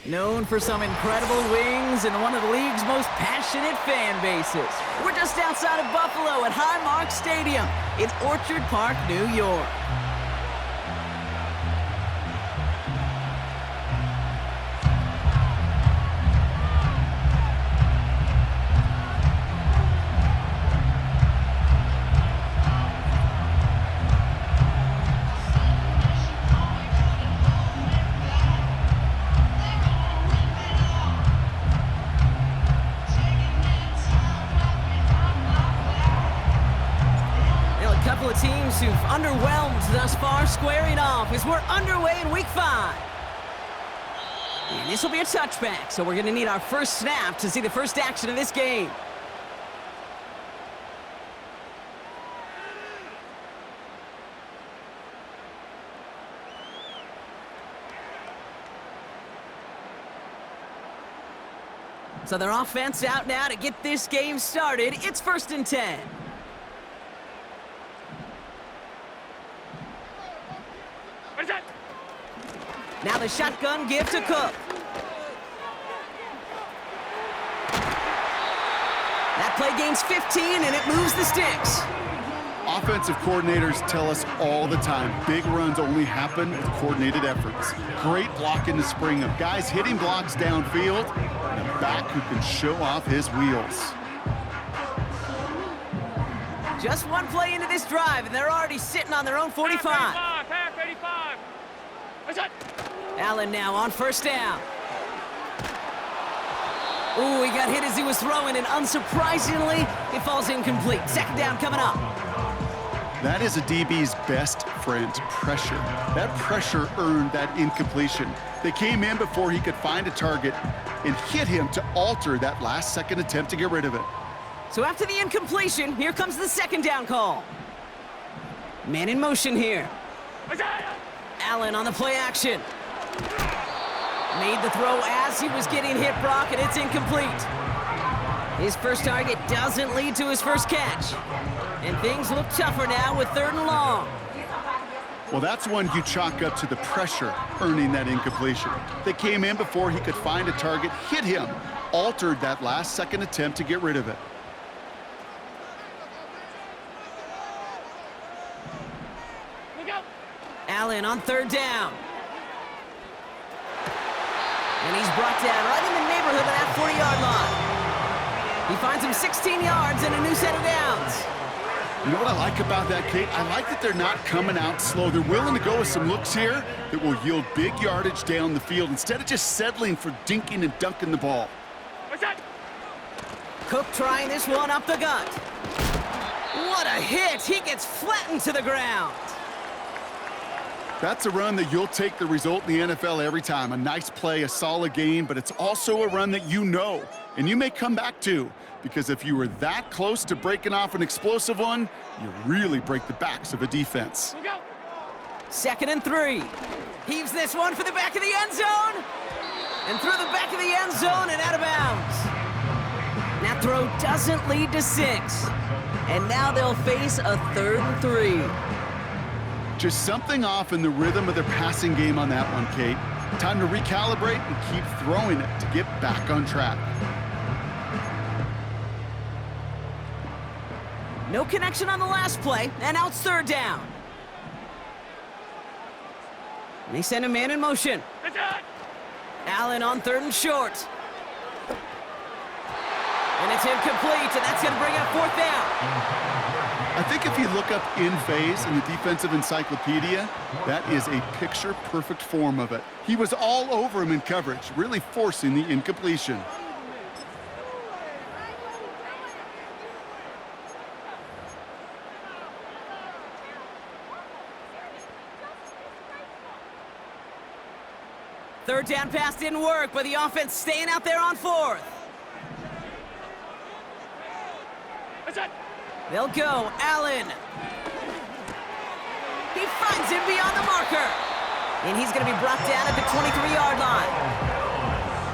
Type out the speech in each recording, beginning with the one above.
Known for some incredible wings and one of the league's most passionate fan bases. We're just outside of Buffalo at Highmark Stadium in Orchard Park, New York. Couple of teams who've underwhelmed thus far squaring off as we're underway in week 5. And this will be a touchback, so we're going to need our first snap to see the first action of this game. So their offense out now to get this game started. It's 1st and 10. Now the shotgun give to Cook. That play gains 15, and it moves the sticks. Offensive coordinators tell us all the time, big runs only happen with coordinated efforts. Great block in the spring of guys hitting blocks downfield, and a back who can show off his wheels. Just one play into this drive, and they're already sitting on their own 45. Half 85. Allen now on 1st down. Ooh, he got hit as he was throwing, and unsurprisingly, it falls incomplete. 2nd down coming up. That is a DB's best friend, pressure. That pressure earned that incompletion. They came in before he could find a target and hit him to alter that last-second attempt to get rid of it. So after the incompletion, here comes the 2nd down call. Man in motion here. Allen on the play action. Made the throw as he was getting hit, Brock, and it's incomplete. His first target doesn't lead to his first catch. And things look tougher now with 3rd and long. Well, that's one you chalk up to the pressure earning that incompletion. They came in before he could find a target, hit him, altered that last-second attempt to get rid of it. Allen on 3rd down. And he's brought down right in the neighborhood of that 40-yard line. He finds him 16 yards and a new set of downs. You know what I like about that, Kate? I like that they're not coming out slow. They're willing to go with some looks here that will yield big yardage down the field instead of just settling for dinking and dunking the ball. Cook trying this one up the gut. What a hit! He gets flattened to the ground. That's a run that you'll take the result in the NFL every time. A nice play, a solid game, but it's also a run that you know, and you may come back to, because if you were that close to breaking off an explosive one, you really break the backs of a defense. 2nd and 3. Heaves this one for the back of the end zone. And through the back of the end zone and out of bounds. That throw doesn't lead to 6. And now they'll face a 3rd and 3. Just something off in the rhythm of their passing game on that one, Kate. Time to recalibrate and keep throwing it to get back on track. No connection on the last play, and now it's 3rd down. And they send a man in motion. Allen on 3rd and short. And it's incomplete, and that's going to bring up 4th down. I think if you look up in phase in the defensive encyclopedia, that is a picture-perfect form of it. He was all over him in coverage, really forcing the incompletion. Third down pass didn't work, but the offense staying out there on 4th. They'll go. Allen. He finds him beyond the marker. And he's going to be brought down at the 23-yard line.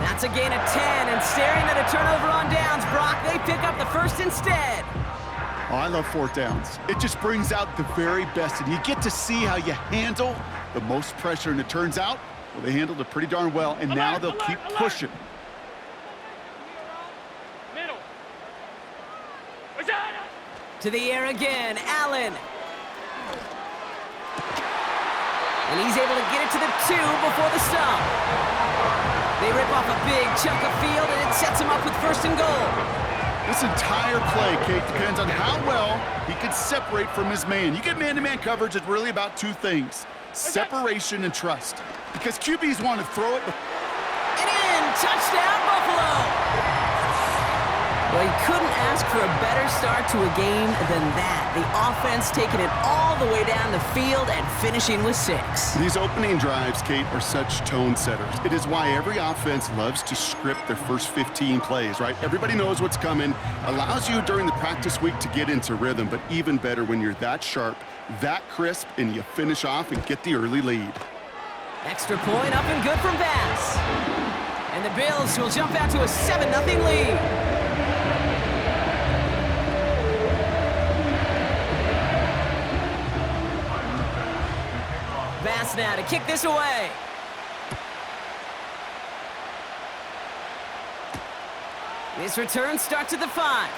That's a gain of 10, and staring at a turnover on downs, Brock, they pick up the first instead. Oh, I love 4th downs. It just brings out the very best, and you get to see how you handle the most pressure, and it turns out Well, they handled it pretty darn well, and now they'll keep pushing. Middle. To the air again, Allen. And he's able to get it to the 2 before the stop. They rip off a big chunk of field, and it sets him up with 1st and goal. This entire play, Kate, depends on how well he can separate from his man. You get man-to-man coverage, it's really about 2 things: separation and trust. Because QBs want to throw it. And in, touchdown, Buffalo! Well, you couldn't ask for a better start to a game than that. The offense taking it all the way down the field and finishing with 6. These opening drives, Kate, are such tone setters. It is why every offense loves to script their first 15 plays, right? Everybody knows what's coming. Allows you during the practice week to get into rhythm, but even better when you're that sharp, that crisp, and you finish off and get the early lead. Extra point up and good from Bass. And the Bills will jump out to a 7-0 lead. Bass now to kick this away. This return starts at the 5.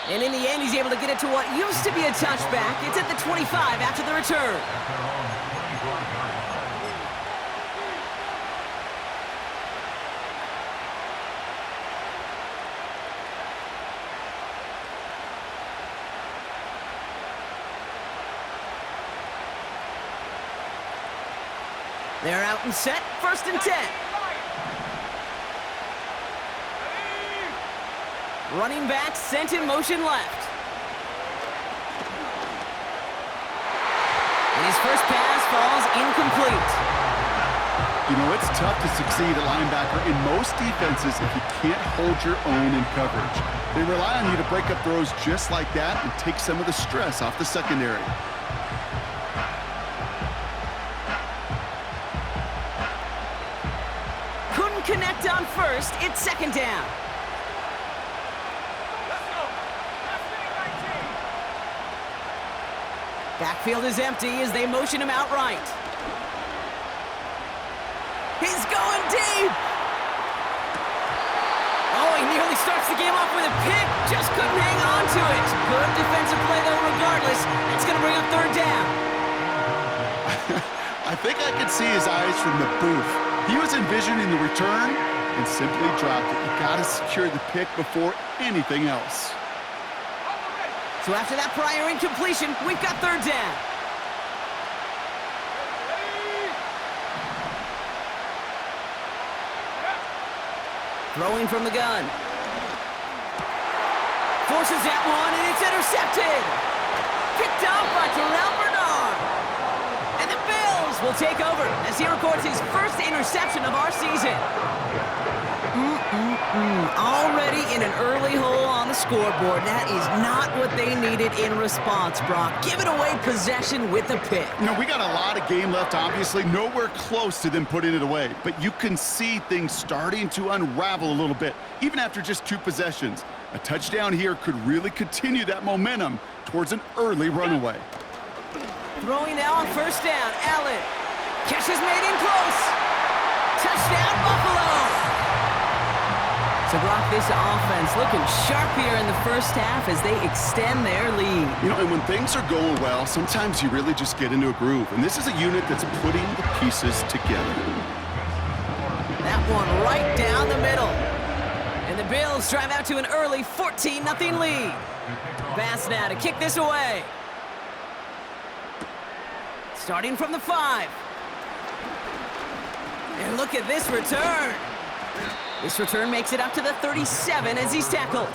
And in the end, he's able to get it to what used to be a touchback. It's at the 25 after the return. They're out and set, 1st and 10. Running back sent in motion left. And his first pass falls incomplete. You know, it's tough to succeed at linebacker in most defenses if you can't hold your own in coverage. They rely on you to break up throws just like that and take some of the stress off the secondary. Couldn't connect on 1st, it's 2nd down. Backfield is empty as they motion him out right. He's going deep! Oh, he nearly starts the game off with a pick. Just couldn't hang on to it. Good defensive play, though, regardless. It's going to bring up 3rd down. I think I could see his eyes from the booth. He was envisioning the return and simply dropped it. You got to secure the pick before anything else. So after that prior incompletion, we've got 3rd down. Throwing from the gun. Forces that one, and it's intercepted. Picked up by Terrell Bernard. And the Bills will take over as he records his first interception of our season. Already in an early hole on the scoreboard. That is not what they needed in response, Brock. Giving away possession with a pick. You know, we got a lot of game left, obviously. Nowhere close to them putting it away. But you can see things starting to unravel a little bit, even after just 2 possessions. A touchdown here could really continue that momentum towards an early runaway. Throwing now on 1st down. Allen. Catch is made in close. Touchdown, Buffalo. So, Brock, this offense looking sharp here in the first half as they extend their lead. You know, and when things are going well, sometimes you really just get into a groove. And this is a unit that's putting the pieces together. That one right down the middle. And the Bills drive out to an early 14-0 lead. Bass now to kick this away. Starting from the 5. And look at this return. This return makes it up to the 37 as he's tackled.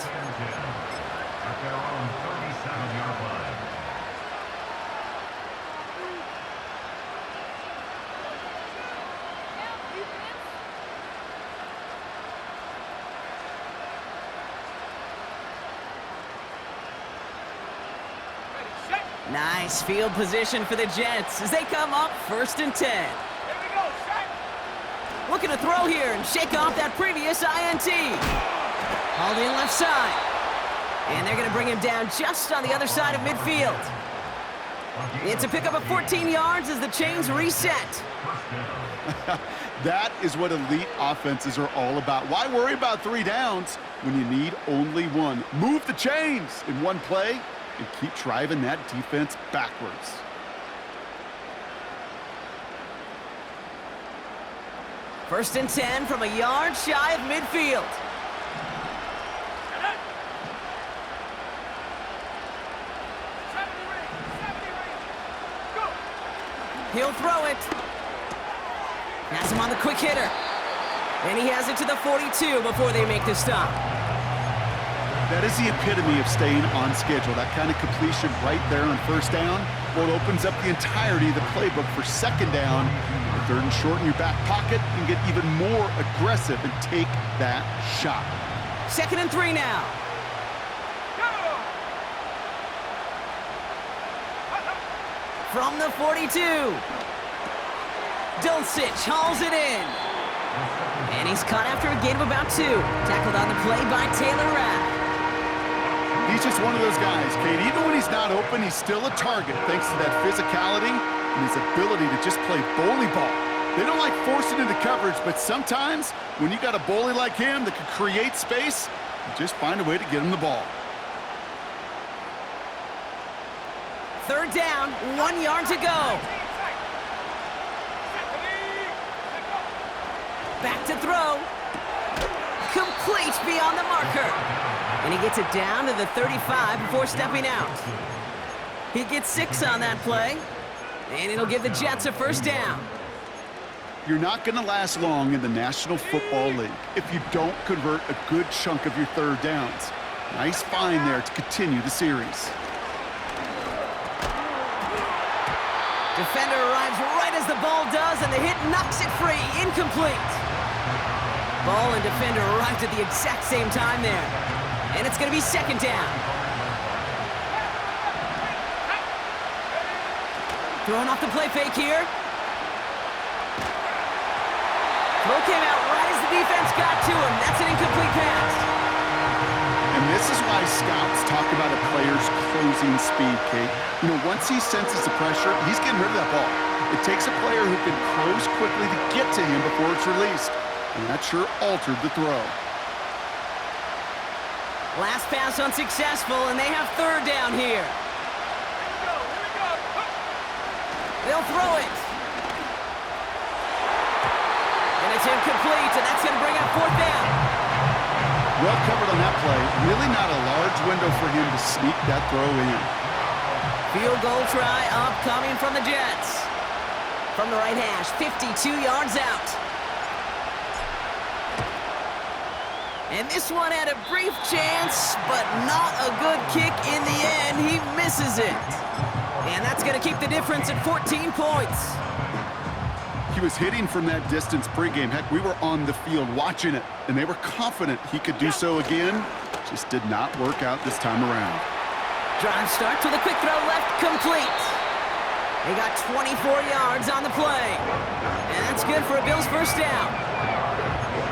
Nice field position for the Jets as they come up 1st and 10. Looking to throw here and shake off that previous INT. Hauled in left side. And they're going to bring him down just on the other side of midfield. It's a pickup of 14 yards as the chains reset. That is what elite offenses are all about. Why worry about 3 downs when you need only 1? Move the chains in one play and keep driving that defense backwards. First and 10 from a yard shy of midfield. He'll throw it. Has him on the quick hitter. And he has it to the 42 before they make the stop. That is the epitome of staying on schedule. That kind of completion right there on first down. Well, it opens up the entirety of the playbook for second down. Third and short in your back pocket and get even more aggressive and take that shot. 2nd and 3 now. From the 42. Dulcich hauls it in. And he's caught after a gain of about 2. Tackled on the play by Taylor Rapp. He's just one of those guys, Kate. Even when he's not open, he's still a target thanks to that physicality and his ability to just play bully ball. They don't like forcing into coverage, but sometimes when you got a bully like him that can create space, you just find a way to get him the ball. 3rd down, 1 yard to go. Back to throw. Complete beyond the marker. And he gets it down to the 35 before stepping out. He gets 6 on that play. And it'll give the Jets a first down. You're not going to last long in the National Football League if you don't convert a good chunk of your 3rd downs. Nice find there to continue the series. Defender arrives right as the ball does, and the hit knocks it free. Incomplete. Ball and defender arrived at the exact same time there. And it's going to be 2nd down. Throwing off the play fake here. Throw came out right as the defense got to him. That's an incomplete pass. And this is why scouts talk about a player's closing speed, Kate. You know, once he senses the pressure, he's getting rid of that ball. It takes a player who can close quickly to get to him before it's released. And that sure altered the throw. Last pass unsuccessful, and they have 3rd down here. They'll throw it. And it's incomplete, and that's going to bring up 4th down. Well covered on that play. Really not a large window for him to sneak that throw in. Field goal try upcoming from the Jets. From the right hash, 52 yards out. And this one had a brief chance, but not a good kick in the end. He misses it. And that's going to keep the difference at 14 points. He was hitting from that distance pregame. Heck, we were on the field watching it, and they were confident he could do so again. Just did not work out this time around. Drive starts with a quick throw left, complete. They got 24 yards on the play. And that's good for a Bills first down.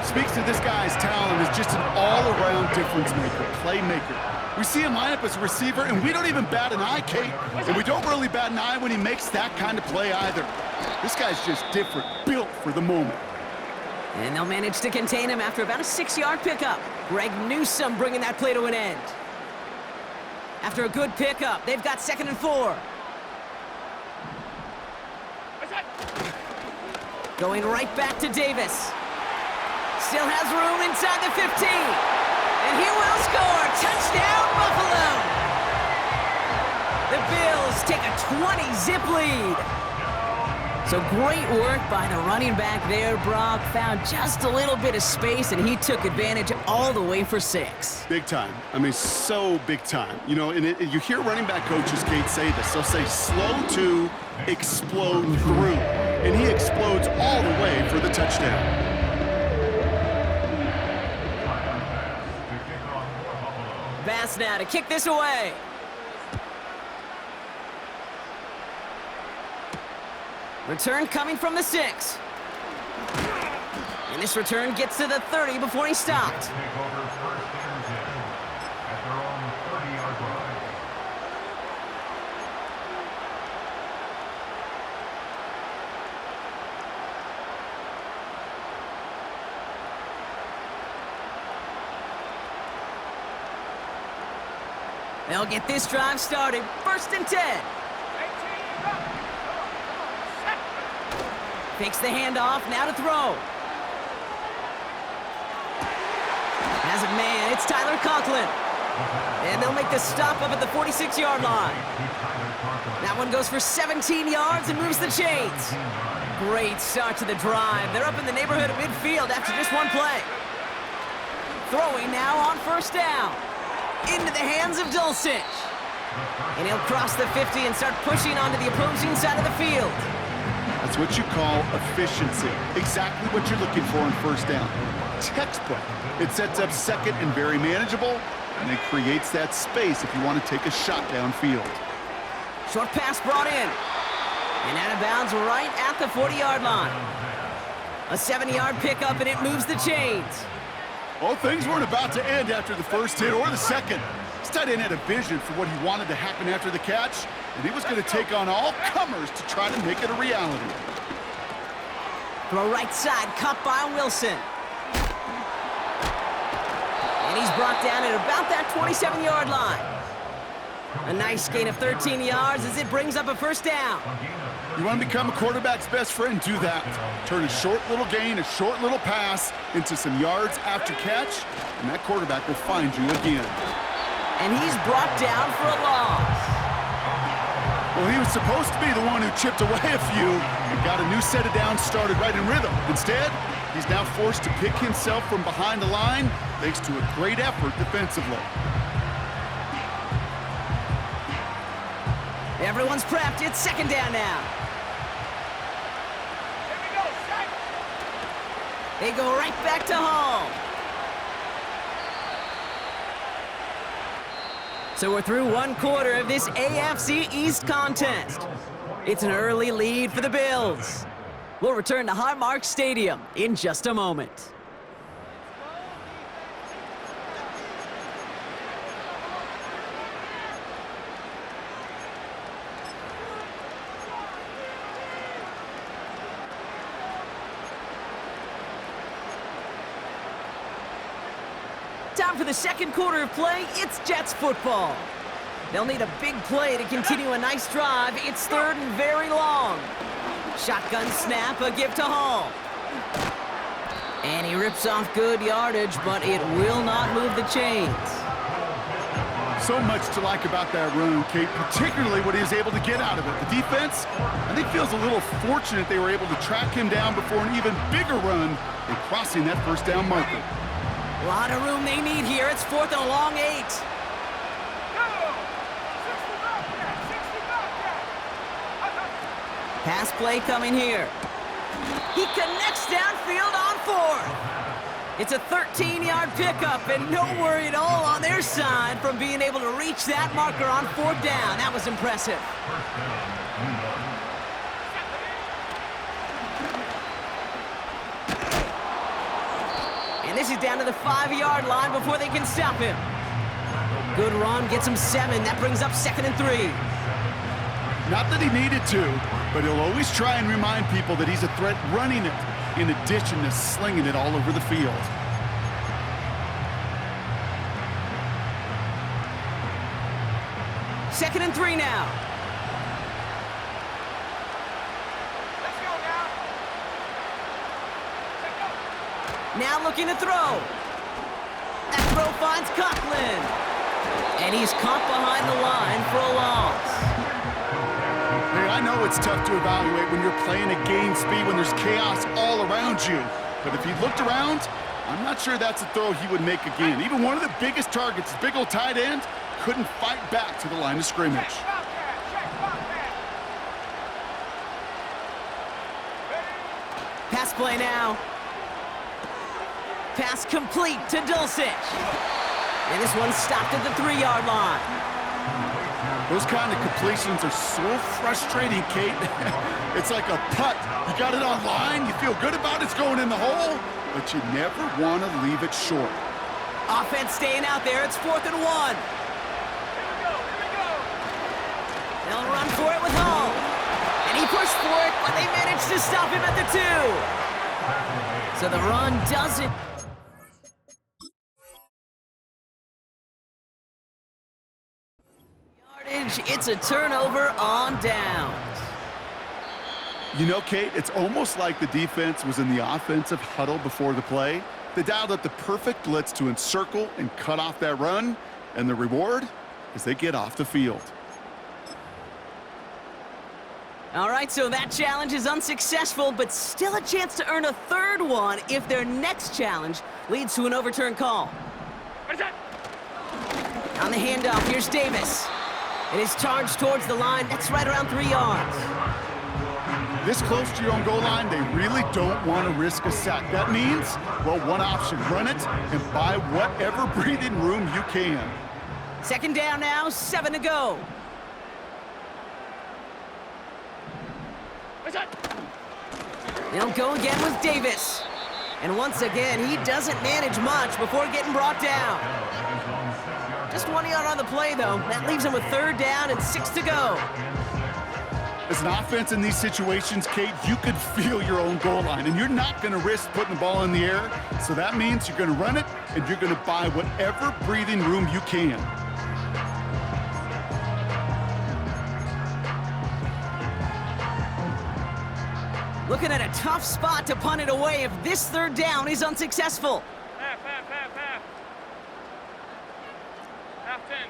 Speaks to this guy's talent as just an all-around difference maker, playmaker. We see him line up as a receiver, and we don't even bat an eye, Kate. And we don't really bat an eye when he makes that kind of play either. This guy's just different, built for the moment. And they'll manage to contain him after about a 6-yard pickup. Greg Newsome bringing that play to an end. After a good pickup, they've got 2nd and 4. Going right back to Davis. Still has room inside the 15. And he will score. Touchdown, Buffalo. The Bills take a 20-zip lead. So great work by the running back there. Brock found just a little bit of space, and he took advantage all the way for 6. Big time. I mean, so big time. You know, and you hear running back coaches, Kate, say this. They'll say slow to explode through. And he explodes all the way for the touchdown. Bass now to kick this away. Return coming from the 6. And this return gets to the 30 before he stopped. They'll get this drive started. 1st and 10. Fakes the handoff, now to throw. Has a man, it's Tyler Conklin. And they'll make the stop up at the 46-yard line. That one goes for 17 yards and moves the chains. Great start to the drive. They're up in the neighborhood of midfield after just one play. Throwing now on 1st down. Into the hands of Dulcich. And he'll cross the 50 and start pushing onto the opposing side of the field. That's what you call efficiency. Exactly what you're looking for on 1st down. Textbook. It sets up 2nd and very manageable, and it creates that space if you want to take a shot downfield. Short pass brought in. And out of bounds right at the 40-yard line. A 70-yard pickup, and it moves the chains. Well, things weren't about to end after the 1st hit or the 2nd. This tight end had a vision for what he wanted to happen after the catch, and he was going to take on all comers to try to make it a reality. Throw right side, caught by Wilson. And he's brought down at about that 27-yard line. A nice gain of 13 yards as it brings up a 1st down. You want to become a quarterback's best friend? Do that. Turn a short little gain, a short little pass into some yards after catch, and that quarterback will find you again. And he's brought down for a loss. Well, he was supposed to be the one who chipped away a few and got a new set of downs started right in rhythm. Instead, he's now forced to pick himself from behind the line thanks to a great effort defensively. Everyone's prepped. It's 2nd down now. They go right back to Hall. So we're through 1 quarter of this AFC East contest. It's an early lead for the Bills. We'll return to Highmark Stadium in just a moment. Time for the 2nd quarter of play. It's Jets football. They'll need a big play to continue a nice drive. It's 3rd and very long. Shotgun snap, a give to Hall. And he rips off good yardage, but it will not move the chains. So much to like about that run, Kate, particularly what he was able to get out of it. The defense, I think, feels a little fortunate they were able to track him down before an even bigger run and crossing that 1st down marker. A lot of room they need here. It's 4th and a long 8. Pass play coming here. He connects downfield on 4th. It's a 13-yard pickup, and no worry at all on their side from being able to reach that marker on 4th down. That was impressive. And this is down to the 5-yard line before they can stop him. Good run, gets him 7. That brings up 2nd and 3. Not that he needed to, but he'll always try and remind people that he's a threat running it in addition to slinging it all over the field. Second and 3 now. Let's go now. Now looking to throw. That throw finds Conklin. And he's caught behind the line for a loss. Hey, I know it's tough to evaluate when you're playing at game speed when there's chaos all around you. But if he looked around, I'm not sure that's a throw he would make again. Even one of the biggest targets, big old tight end, couldn't fight back to the line of scrimmage. Pass play now. Pass complete to Dulcich. And this one stopped at the 3-yard line. Those kind of completions are so frustrating, Kate. It's like a putt. You got it on line, you feel good about it's going in the hole, but you never want to leave it short. Offense staying out there. It's 4th and 1. They'll run for it with Hall. And he pushed for it, but they managed to stop him at the 2. So the run doesn't advantage. It's a turnover on downs. You know, Kate, it's almost like the defense was in the offensive huddle before the play. They dialed up the perfect blitz to encircle and cut off that run, and the reward is they get off the field. All right, so that challenge is unsuccessful, but still a chance to earn a third one if their next challenge leads to an overturned call. On the handoff, here's Davis. It is charged towards the line. That's right around 3 yards. This close to your own goal line, they really don't want to risk a sack. That means, well, one option, run it and buy whatever breathing room you can. Second down now, 7 to go. They'll go again with Davis. And once again, he doesn't manage much before getting brought down. Just 1 yard on the play, though. That leaves him with third down and 6 to go. As an offense in these situations, Kate, you could feel your own goal line, and you're not going to risk putting the ball in the air. So that means you're going to run it, and you're going to buy whatever breathing room you can. Looking at a tough spot to punt it away if this third down is unsuccessful. Half. Half 10.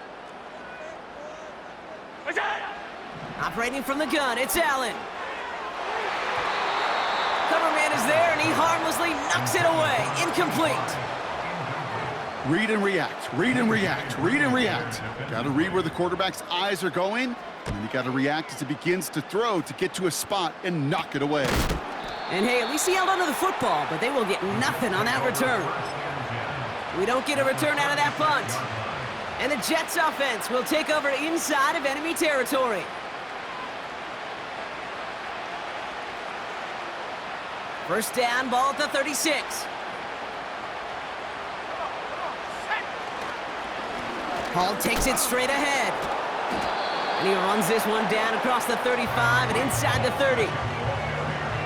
Operating from the gun, it's Allen. Cover man is there, and he harmlessly knocks it away. Incomplete. Read and react, read and react, read and react. Got to read where the quarterback's eyes are going, and then you got to react as he begins to throw to get to a spot and knock it away. And hey, at least he held onto the football, but they will get nothing on that return. We don't get a return out of that punt. And the Jets offense will take over inside of enemy territory. First down, ball at the 36. Hall takes it straight ahead. And he runs this one down across the 35 and inside the 30.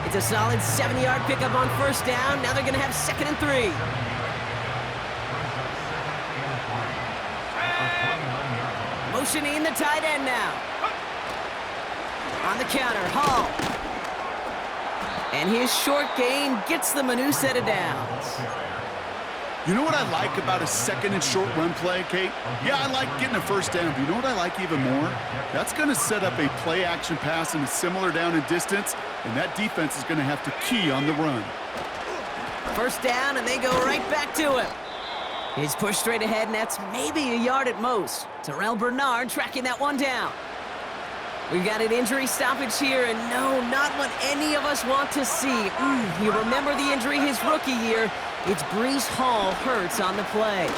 It's a solid 7-yard pickup on first down. Now they're going to have 2nd and 3. Motioning the tight end now. On the counter, Hall. And his short gain gets them a new set of downs. You know what I like about a second and short run play, Kate? Yeah, I like getting a first down, but you know what I like even more? That's going to set up a play action pass in a similar down and distance, and that defense is going to have to key on the run. First down, and they go right back to him. He's pushed straight ahead, and that's maybe a yard at most. Terrell Bernard tracking that one down. We've got an injury stoppage here, and no, not what any of us want to see. You remember the injury his rookie year. It's Breece Hall hurts on the play.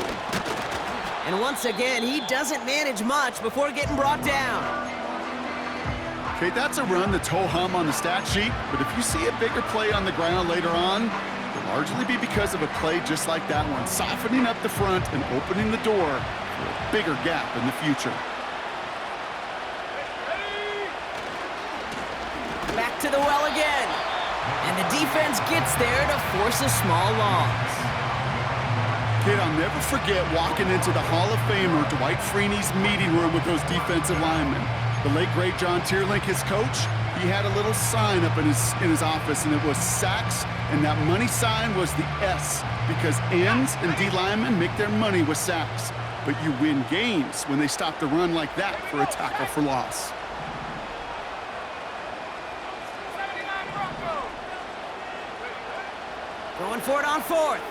And once again, he doesn't manage much before getting brought down. Okay, that's a run that's ho-hum on the stat sheet, but if you see a bigger play on the ground later on, it'll largely be because of a play just like that one, softening up the front and opening the door for a bigger gap in the future. Back to the well again. And the defense gets there to force a small loss. Kid, I'll never forget walking into the Hall of Famer Dwight Freeney's meeting room with those defensive linemen. The late, great John Tierlink, his coach, he had a little sign up in his office, and it was sacks, and that money sign was the S, because ends and D linemen make their money with sacks. But you win games when they stop the run like that for a tackle for loss. Going for it on 4th.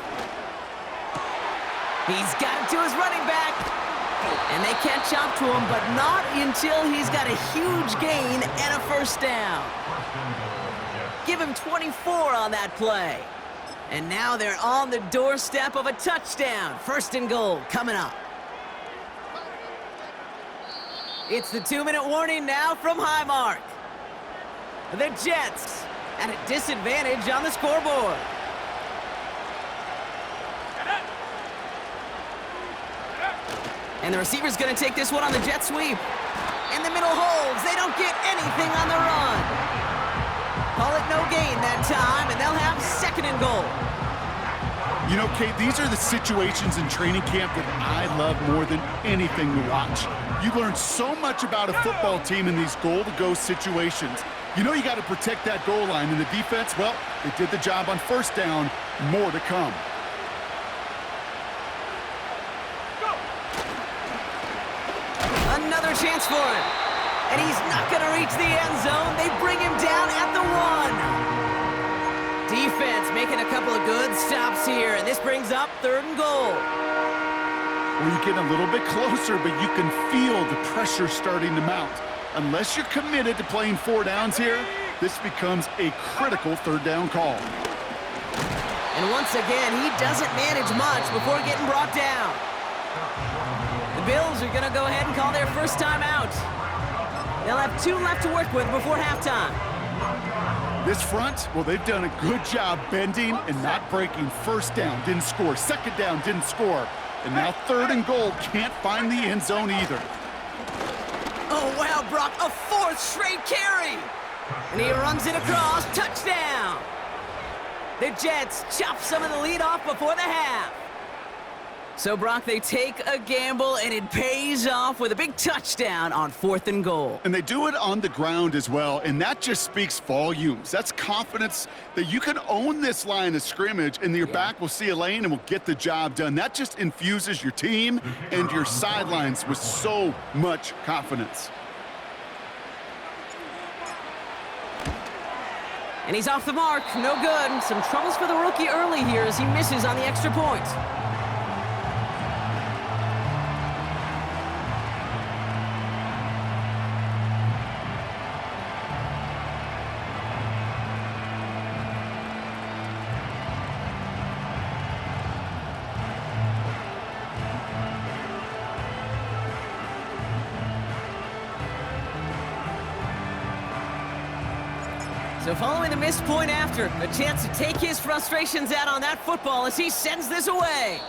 He's got it to his running back. And they catch up to him, but not until he's got a huge gain and a first down. Give him 24 on that play. And now they're on the doorstep of a touchdown. 1st and goal coming up. It's the 2-minute warning now from Highmark. The Jets at a disadvantage on the scoreboard. And the receiver's going to take this one on the jet sweep. And the middle holds. They don't get anything on the run. Call it no gain that time, and they'll have 2nd and goal. You know, Kate, these are the situations in training camp that I love more than anything to watch. You learn so much about a football team in these goal-to-go situations. You know you got to protect that goal line, and the defense, well, they did the job on first down. More to come. Another chance for him. And he's not going to reach the end zone. They bring him down at the 1. Defense making a couple of good stops here, and this brings up 3rd and goal. Well, you get a little bit closer, but you can feel the pressure starting to mount. Unless you're committed to playing 4 downs here, this becomes a critical 3rd down call. And once again, he doesn't manage much before getting brought down. The Bills are going to go ahead and call their first time out. They'll have 2 left to work with before halftime. This front, well, they've done a good job bending and not breaking. First down, didn't score. Second down, didn't score. And now 3rd and goal, can't find the end zone either. Oh, wow, Brock, a 4th straight carry. And he runs it across, touchdown. The Jets chop some of the lead off before the half. So, Brock, they take a gamble, and it pays off with a big touchdown on 4th and goal. And they do it on the ground as well, and that just speaks volumes. That's confidence that you can own this line of scrimmage, and your back will see a lane and will get the job done. That just infuses your team and your sidelines with so much confidence. And he's off the mark, no good. Some troubles for the rookie early here as he misses on the extra point. So following the missed point after, a chance to take his frustrations out on that football as he sends this away.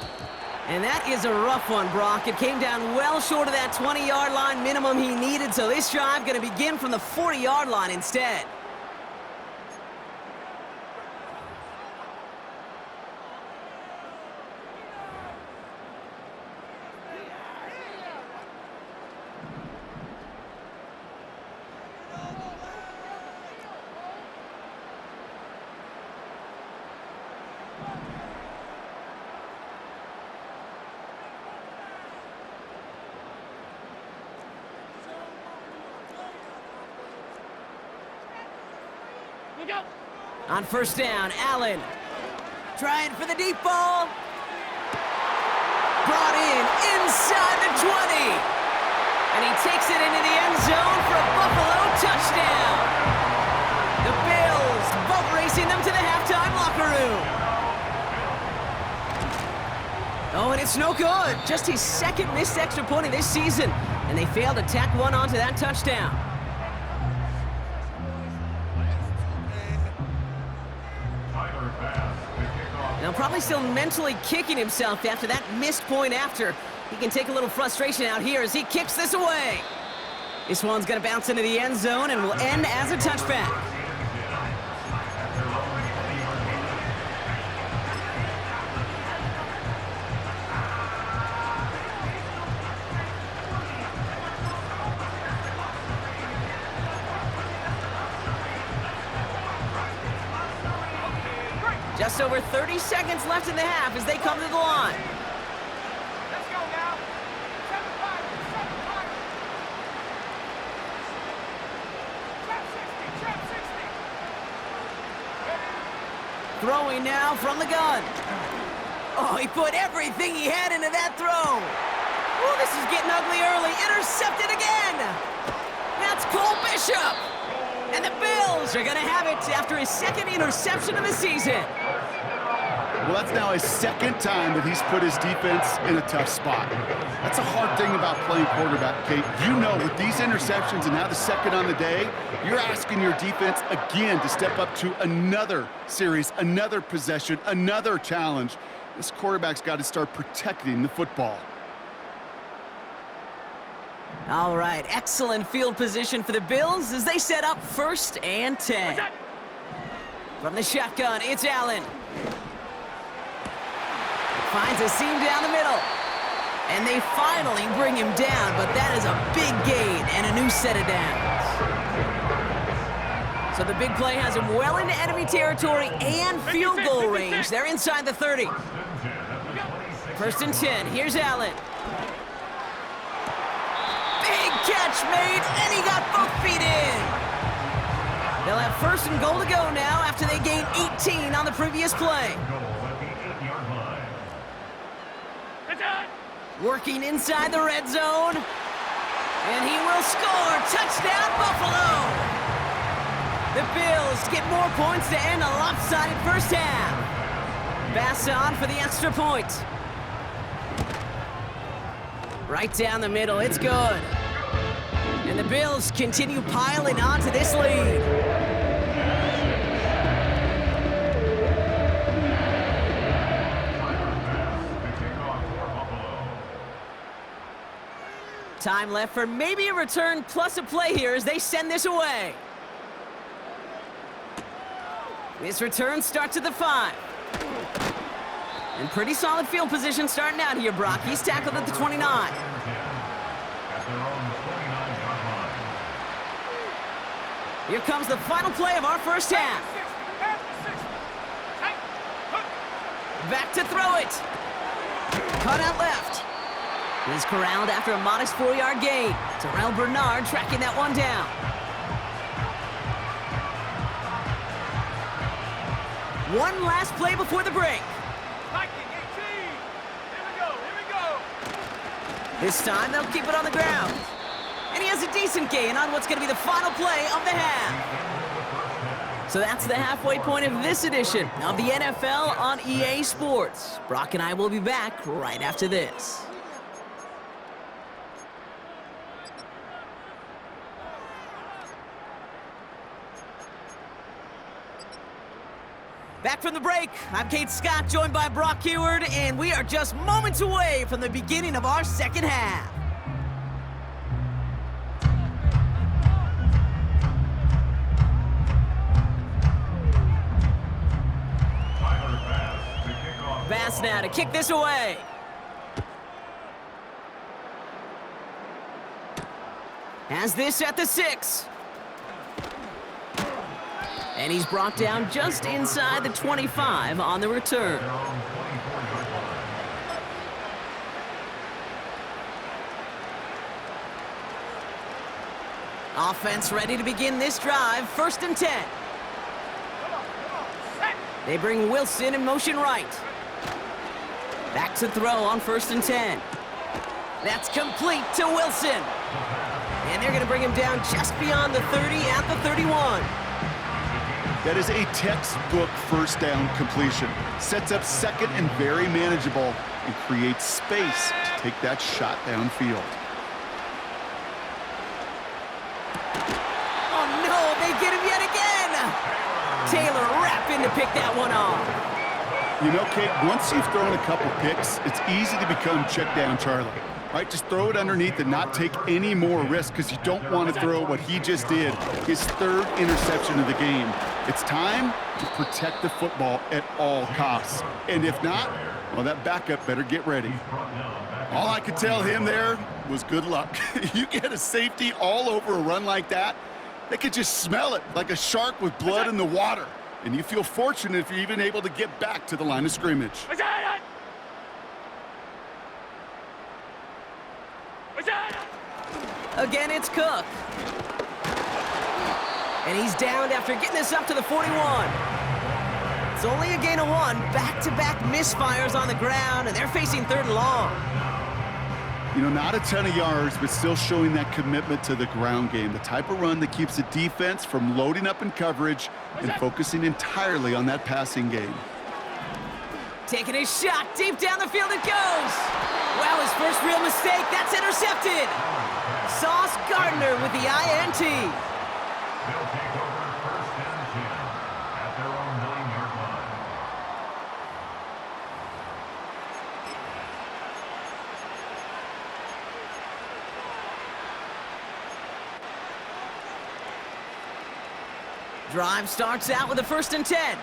And that is a rough one, Brock. It came down well short of that 20-yard line minimum he needed, so this drive going to begin from the 40-yard line instead. On first down, Allen trying for the deep ball. Brought in inside the 20. And he takes it into the end zone for a Buffalo touchdown. The Bills boat racing them to the halftime locker room. Oh, and it's no good. Just his 2nd missed extra point of this season. And they failed to tack one onto that touchdown. Now probably still mentally kicking himself after that missed point after. He can take a little frustration out here as he kicks this away. This one's going to bounce into the end zone and will end as a touchback. Just over 30 seconds left in the half as they come to the line. Let's go now. 7-5, 7-5. Trap 60. Throwing now from the gun. Oh, he put everything he had into that throw. Oh, this is getting ugly early. Intercepted again. That's Cole Bishop. And the Bills are going to have it after his 2nd interception of the season. Well, that's now his 2nd time that he's put his defense in a tough spot. That's a hard thing about playing quarterback, Kate. You know, with these interceptions and now the 2nd on the day, you're asking your defense again to step up to another series, another possession, another challenge. This quarterback's got to start protecting the football. All right, excellent field position for the Bills as they set up 1st and 10. From the shotgun, it's Allen. Finds a seam down the middle. And they finally bring him down, but that is a big gain and a new set of downs. So the big play has him well into enemy territory and field goal range. They're inside the 30. First and 10, here's Allen. Big catch made, and he got both feet in. They'll have first and goal to go now after they gained 18 on the previous play. Working inside the red zone. And he will score. Touchdown, Buffalo! The Bills get more points to end a lopsided first half. Bass on for the extra point. Right down the middle, it's good. And the Bills continue piling onto this lead. Time left for maybe a return plus a play here as they send this away. This return starts at the 5. And pretty solid field position starting out here, Brock. He's tackled at the 29. Here comes the final play of our first half. Back to throw it. Cut out left. He's corralled after a modest 4-yard gain. Terrell Bernard tracking that one down. One last play before the break. Viking 18. Here we go. This time they'll keep it on the ground. And he has a decent gain on what's going to be the final play of the half. So that's the halfway point of this edition of the NFL on EA Sports. Brock and I will be back right after this. Back from the break, I'm Kate Scott, joined by Brock Huard, and we are just moments away from the beginning of our second half. Bass now to kick this away. Has this at the 6. And he's brought down just inside the 25 on the return. Offense ready to begin this drive. First and 10. They bring Wilson in motion right. Back to throw on first and 10. That's complete to Wilson. And they're going to bring him down just beyond the 30 at the 31. That is a textbook first down completion. Sets up second and very manageable and creates space to take that shot downfield. Oh no, they get him yet again! Taylor rapping to pick that one off. You know, Kate, once you've thrown a couple picks, it's easy to become check down Charlie. Right, just throw it underneath and not take any more risk because you don't want to throw what he just did, his 3rd interception of the game. It's time to protect the football at all costs. And if not, well, that backup better get ready. All I could tell him there was good luck. You get a safety all over a run like that, they could just smell it like a shark with blood in the water. And you feel fortunate if you're even able to get back to the line of scrimmage. Again, it's Cook. And he's downed after getting this up to the 41. It's only a gain of 1. Back-to-back misfires on the ground, and they're facing 3rd and long. You know, not a ton of yards, but still showing that commitment to the ground game. The type of run that keeps the defense from loading up in coverage and focusing entirely on that passing game. Taking a shot deep down the field it goes. Well, his first real mistake, that's intercepted. Sauce Gardner with the INT. They'll take over first and 10 at their own 9-yard line. Drive starts out with a first and 10.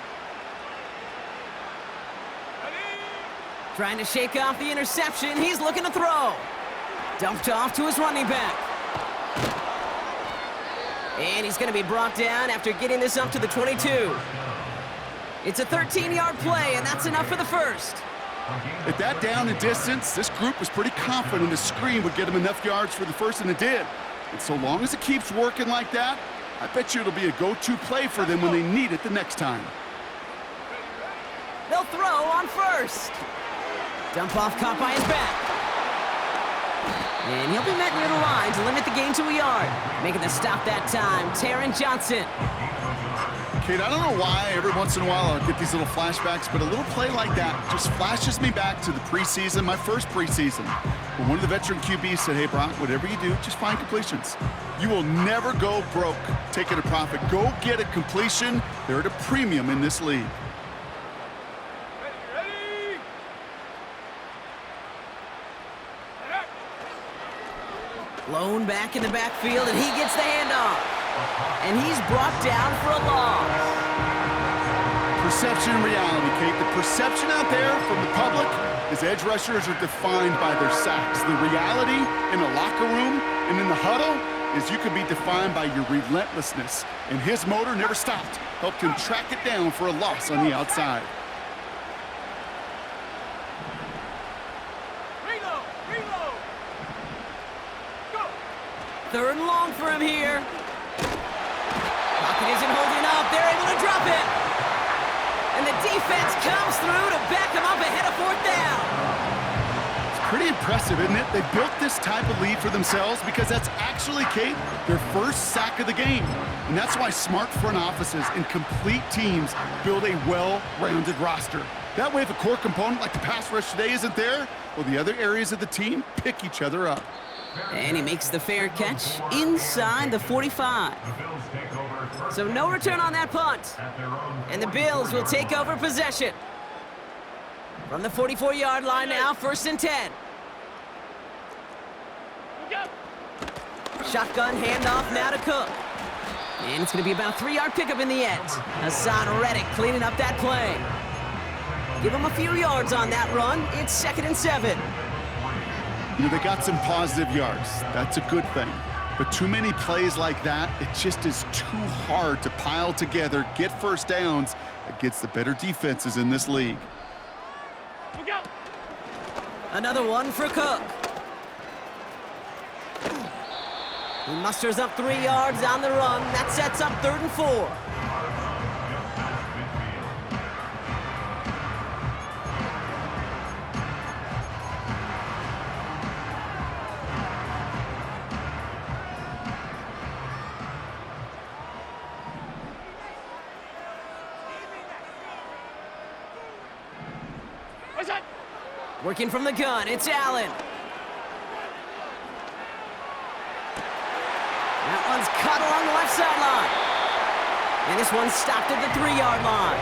Trying to shake off the interception. He's looking to throw. Dumped off to his running back. And he's going to be brought down after getting this up to the 22. It's a 13-yard play, and that's enough for the first. At that down and distance, this group was pretty confident the screen would get them enough yards for the first, and it did. And so long as it keeps working like that, I bet you it'll be a go-to play for them when they need it the next time. They'll throw on first. Dump off caught by his back. And he'll be met near the line to limit the gain to a yard. Making the stop that time, Taron Johnson. Kate, I don't know why every once in a while I'll get these little flashbacks, but a little play like that just flashes me back to the preseason, my first preseason. When one of the veteran QBs said, hey, Brock, whatever you do, just find completions. You will never go broke taking a profit. Go get a completion. They're at a premium in this league. Ready? Blown back in the backfield, and he gets the handoff. And he's brought down for a loss. Perception and reality, Kate. The perception out there from the public is edge rushers are defined by their sacks. The reality in a locker room and in the huddle is you can be defined by your relentlessness. And his motor never stopped. Helped him track it down for a loss on the outside. Reload. Go. Third and long for him here. Pocket isn't holding up. They're able to drop it. And the defense comes through to back him up ahead of fourth down. It's pretty impressive, isn't it? They built this type of lead for themselves because that's actually, Kate, their first sack of the game. And that's why smart front offices and complete teams build a well-rounded roster. That way, if a core component like the pass rush today isn't there, well, the other areas of the team pick each other up. And he makes the fair catch inside the 45. So no return on that punt. And the Bills will take over possession. From the 44-yard line now, 1st and 10. Shotgun handoff now to Cook. And it's going to be about a 3-yard pickup in the end. Hassan Reddick cleaning up that play. Give him a few yards on that run. It's 2nd and 7. You know, they got some positive yards. That's a good thing. But too many plays like that, it just is too hard to pile together, get first downs against the better defenses in this league. Another one for Cook. He musters up 3 yards on the run. That sets up 3rd and 4. Working from the gun, it's Allen. That one's cut along the left sideline. And this one's stopped at the 3-yard line.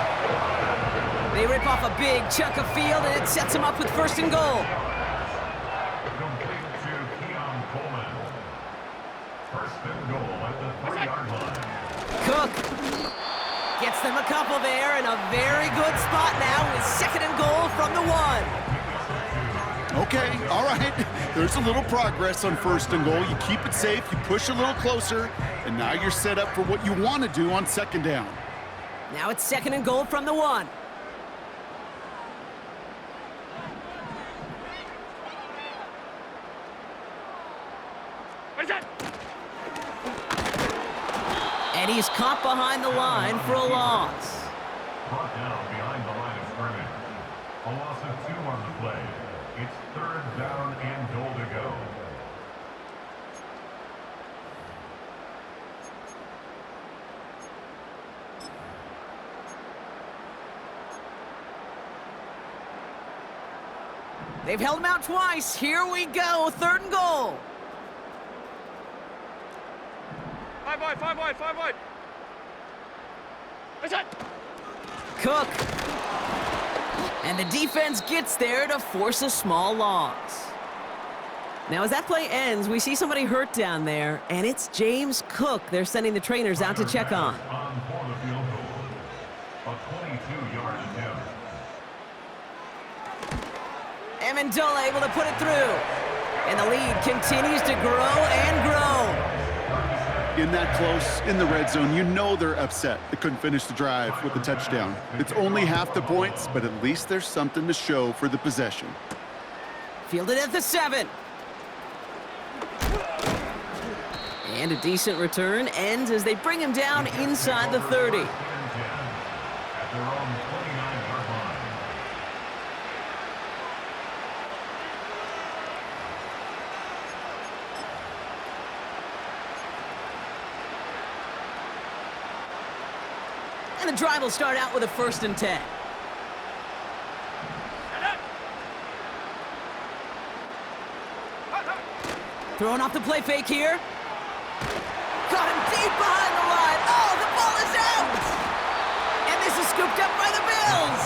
They rip off a big chunk of field, and it sets them up with 1st and goal. Complete to Keon Coleman. 1st and goal at the 3-yard line. Cook gets them a couple there, and a very good spot now with 2nd and goal from the 1. Okay, all right. There's a little progress on 1st and goal. You keep it safe, you push a little closer, and now you're set up for what you want to do on 2nd down. Now it's 2nd and goal from the 1. And he's caught behind the line for a loss. Brought down behind the line of scrimmage. A loss of 2 on the play. It's 3rd down and goal to go. They've held him out twice. Here we go, 3rd and goal. 5 wide. Cook. And the defense gets there to force a small loss. Now, as that play ends, we see somebody hurt down there, and it's James Cook they're sending the trainers out to check on. On for the field goal. A 22-yard attempt. Amendola able to put it through. And the lead continues to grow and grow. In that close, in the red zone, you know they're upset they couldn't finish the drive with the touchdown. It's only half the points, but at least there's something to show for the possession. Fielded at the 7. And a decent return ends as they bring him down inside the 30. At their own 29-yard line. And the drive will start out with a 1st and 10. Throwing off the play fake here. Got him deep behind the line. Oh, the ball is out! And this is scooped up by the Bills.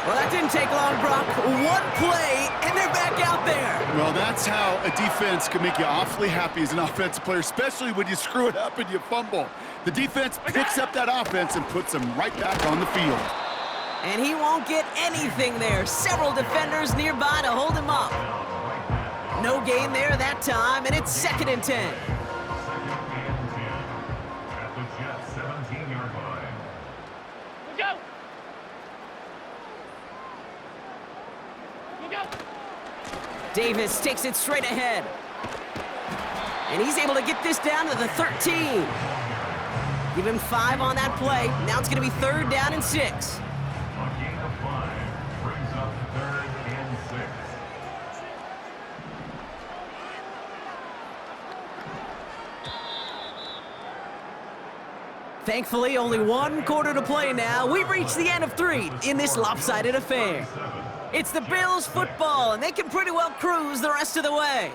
Well, that didn't take long, Brock. One play, and they're back out there. Well, that's how a defense can make you awfully happy as an offensive player, especially when you screw it up and you fumble. The defense picks up that offense and puts them right back on the field. And he won't get anything there. Several defenders nearby to hold him up. No gain there that time, and it's 2nd and 10. 2nd and 10 at the Jets' 17-yard line. Go! Go! Davis takes it straight ahead. And he's able to get this down to the 13. Give him 5 on that play. Now it's going to be 3rd down and 6. A gain of 5 brings up 3rd and 6. Thankfully, only 1 quarter to play now. We've reached the end of 3 in this lopsided affair. It's the Bills football, and they can pretty well cruise the rest of the way.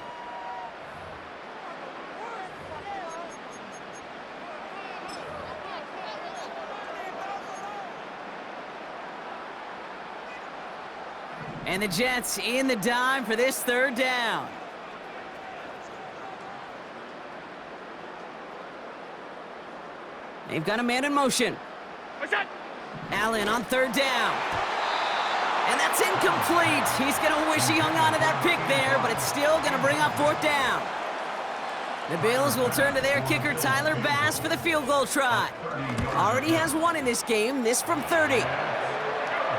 And the Jets in the dime for this 3rd down. They've got a man in motion. What's that? Allen on 3rd down. And that's incomplete. He's going to wish he hung on to that pick there, but it's still going to bring up 4th down. The Bills will turn to their kicker, Tyler Bass, for the field goal try. Already has 1 in this game, this from 30.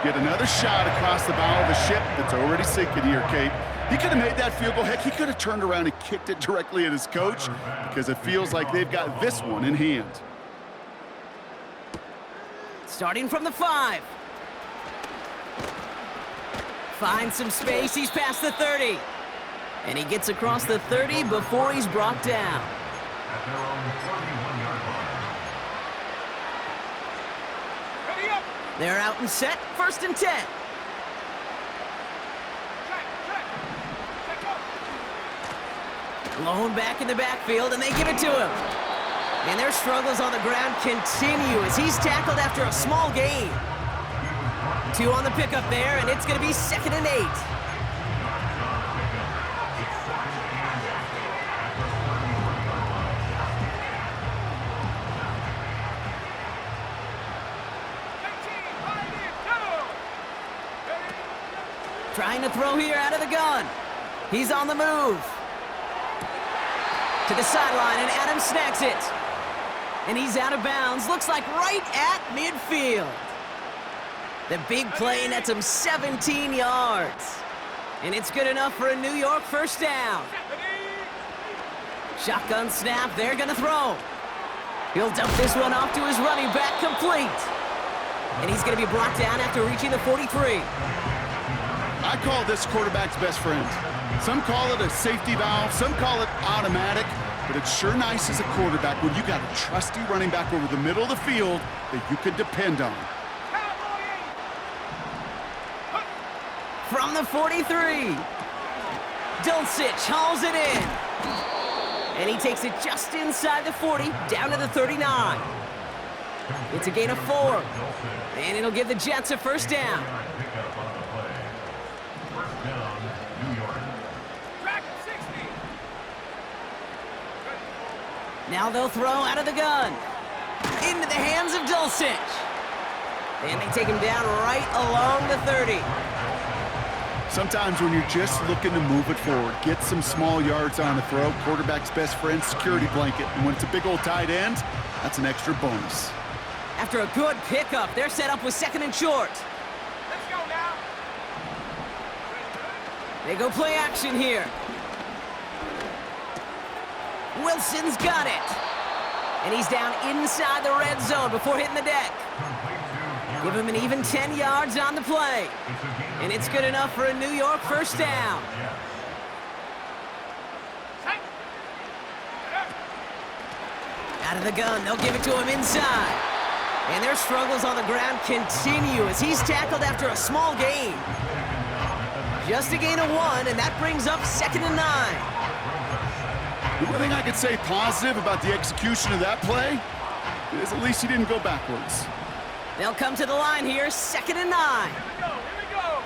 Get another shot across the bow of a ship that's already sinking here, Kate. He could have made that field goal. Heck, he could have turned around and kicked it directly at his coach because it feels like they've got this one in hand. Starting from the 5. Finds some space. He's past the 30. And he gets across the 30 before he's brought down. At their own 41-yard line. Ready up! They're out and set. 1st and 10. Check, go! Lone back in the backfield, and they give it to him. And their struggles on the ground continue as he's tackled after a small gain. 2 on the pickup there, and it's going to be 2nd and 8. Trying to throw here out of the gun. He's on the move. To the sideline, and Adams snags it. And he's out of bounds. Looks like right at midfield. The big play nets him 17 yards. And it's good enough for a New York 1st down. Shotgun snap, they're gonna throw. He'll dump this one off to his running back, complete. And he's gonna be brought down after reaching the 43. I call this quarterback's best friend. Some call it a safety valve, some call it automatic, but it's sure nice as a quarterback when you got a trusty running back over the middle of the field that you can depend on. From the 43, Dulcich hauls it in. And he takes it just inside the 40, down to the 39. It's a gain of 4. And it'll give the Jets a 1st down. Now they'll throw out of the gun. Into the hands of Dulcich. And they take him down right along the 30. Sometimes when you're just looking to move it forward, get some small yards on the throw, quarterback's best friend, security blanket. And when it's a big old tight end, that's an extra bonus. After a good pickup, they're set up with 2nd and short. Let's go now. They go play action here. Wilson's got it. And he's down inside the red zone before hitting the deck. Give him an even 10 yards on the play. And it's good enough for a New York first down. Out of the gun, they'll give it to him inside. And their struggles on the ground continue as he's tackled after a small gain. Just a gain of 1, and that brings up 2nd and 9. The one thing I could say positive about the execution of that play is at least he didn't go backwards. They'll come to the line here, 2nd and 9. Here we go.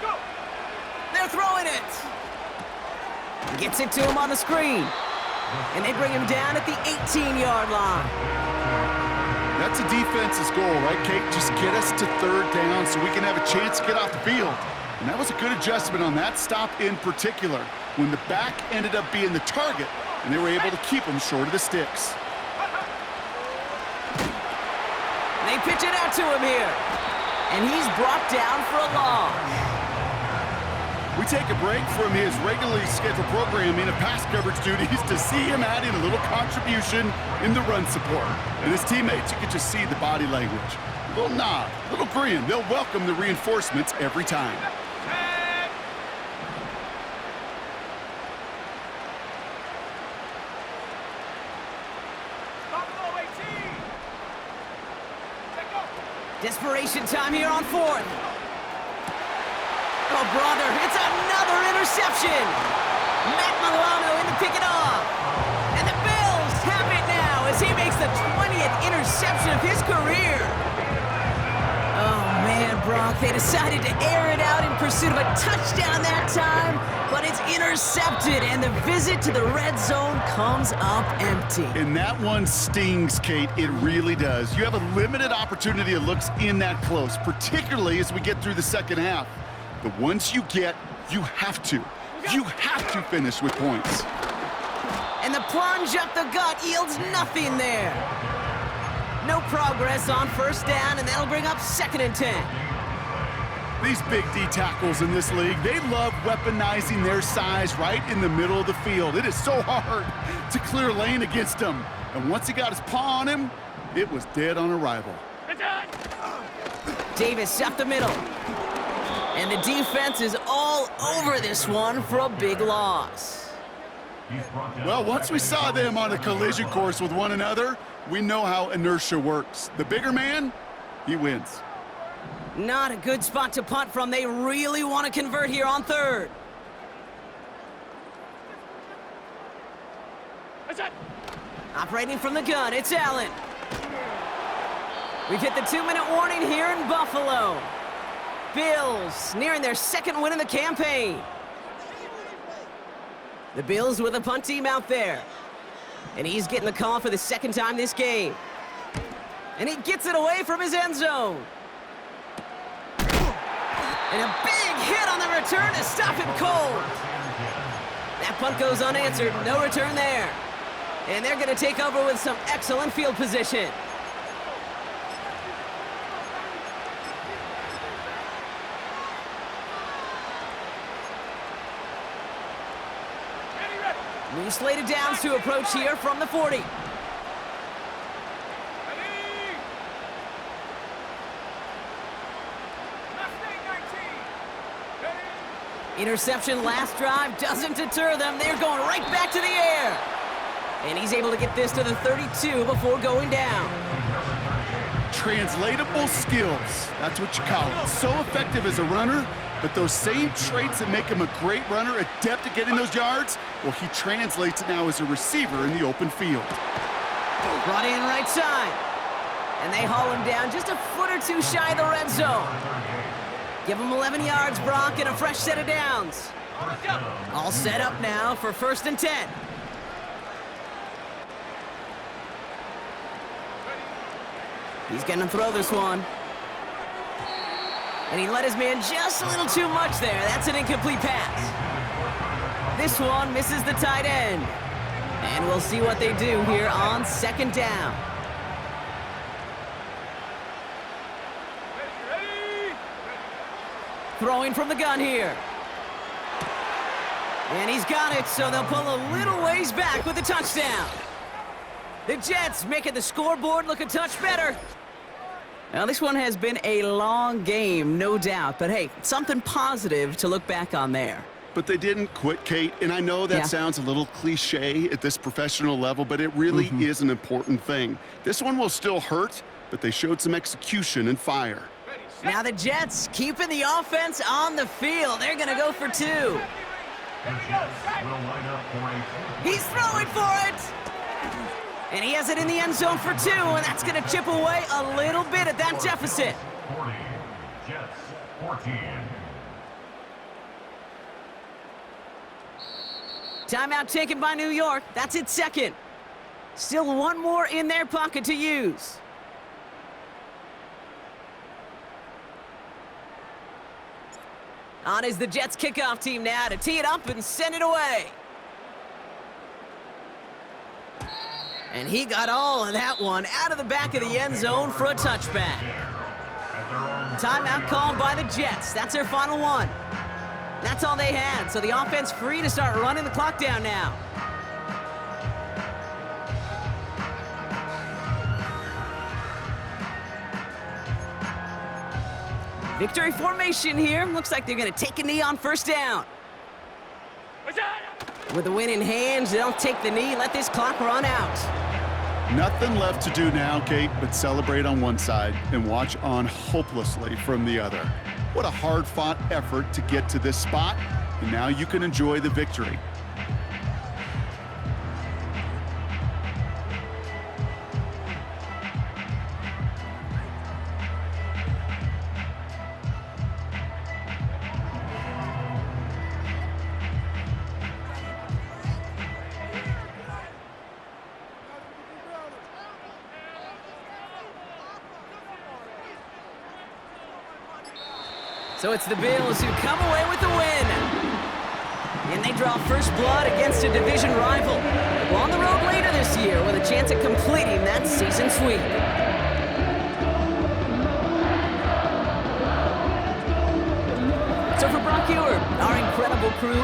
Go. They're throwing it. Gets it to him on the screen. And they bring him down at the 18-yard line. That's a defense's goal, right, Kate? Just get us to 3rd down so we can have a chance to get off the field. And that was a good adjustment on that stop in particular, when the back ended up being the target, and they were able to keep him short of the sticks. They pitch it out to him here. And he's brought down for a loss. We take a break from his regularly scheduled programming of pass coverage duties to see him add in a little contribution in the run support. And his teammates, you can just see the body language. A little nod, a little grin. They'll welcome the reinforcements every time. Desperation time here on 4th. Oh, brother, it's another interception. Matt Milano in to pick it off. And the Bills have it now as he makes the 20th interception of his career. Oh, man, Brock, they decided to air it out in pursuit of a touchdown that time, but it's intercepted, and the visit to the red zone comes up empty. And that one stings, Kate. It really does. You have a limited opportunity that looks in that close, particularly as we get through the second half. But once you get, you have to finish with points. And the plunge up the gut yields nothing there. No progress on 1st down, and that'll bring up 2nd and 10. These big D tackles in this league, they love weaponizing their size right in the middle of the field. It is so hard to clear lane against him. And once he got his paw on him, it was dead on arrival. Davis up the middle. And the defense is all over this one for a big loss. Well, once we saw them on a collision course with one another, we know how inertia works. The bigger man, he wins. Not a good spot to punt from. They really want to convert here on 3rd. Operating from the gun, it's Allen. We've hit the 2-minute warning here in Buffalo. Bills nearing their 2nd win in the campaign. The Bills with a punt team out there. And he's getting the call for the 2nd time this game. And he gets it away from his end zone. And a big hit on the return to stop him cold. That punt goes unanswered, no return there. And they're going to take over with some excellent field position. New slated downs to approach here from the 40. Interception last drive doesn't deter them. They're going right back to the air. And he's able to get this to the 32 before going down. Translatable skills, that's what you call it. So effective as a runner, but those same traits that make him a great runner, adept at getting those yards, well, he translates it now as a receiver in the open field. Brought in right side. And they haul him down just a foot or two shy of the red zone. Give him 11 yards, Brock, and a fresh set of downs. All set up now for 1st and 10. He's going to throw this one. And he let his man just a little too much there. That's an incomplete pass. This one misses the tight end. And we'll see what they do here on second down. Ready? Throwing from the gun here. And he's got it, so they'll pull a little ways back with the touchdown. The Jets making the scoreboard look a touch better. Now, this one has been a long game, no doubt. But, hey, something positive to look back on there. But they didn't quit, Kate, and I know that sounds a little cliche at this professional level, but it really is an important thing. This one will still hurt, but they showed some execution and fire. Ready, set. Now the Jets keeping the offense on the field. They're going to go for 2. The Jets will line up for a He's throwing for it! And he has it in the end zone for 2, and that's going to chip away a little bit at that deficit. 40. Jets 14. Timeout taken by New York. That's its second. Still one more in their pocket to use. On is the Jets kickoff team now to tee it up and send it away. And he got all of that one out of the back of the end zone for a touchback. Timeout called by the Jets. That's their final one. That's all they had, so the offense free to start running the clock down now. Victory formation here. Looks like they're going to take a knee on first down. With the win in hand, they'll take the knee, let this clock run out. Nothing left to do now, Kate, but celebrate on one side and watch on hopelessly from the other. What a hard-fought effort to get to this spot, and now you can enjoy the victory. So it's the Bills who come away with the win. And they draw first blood against a division rival. They'll go on the road later this year with a chance at completing that season sweep. So for Brock Ewert, our incredible crew,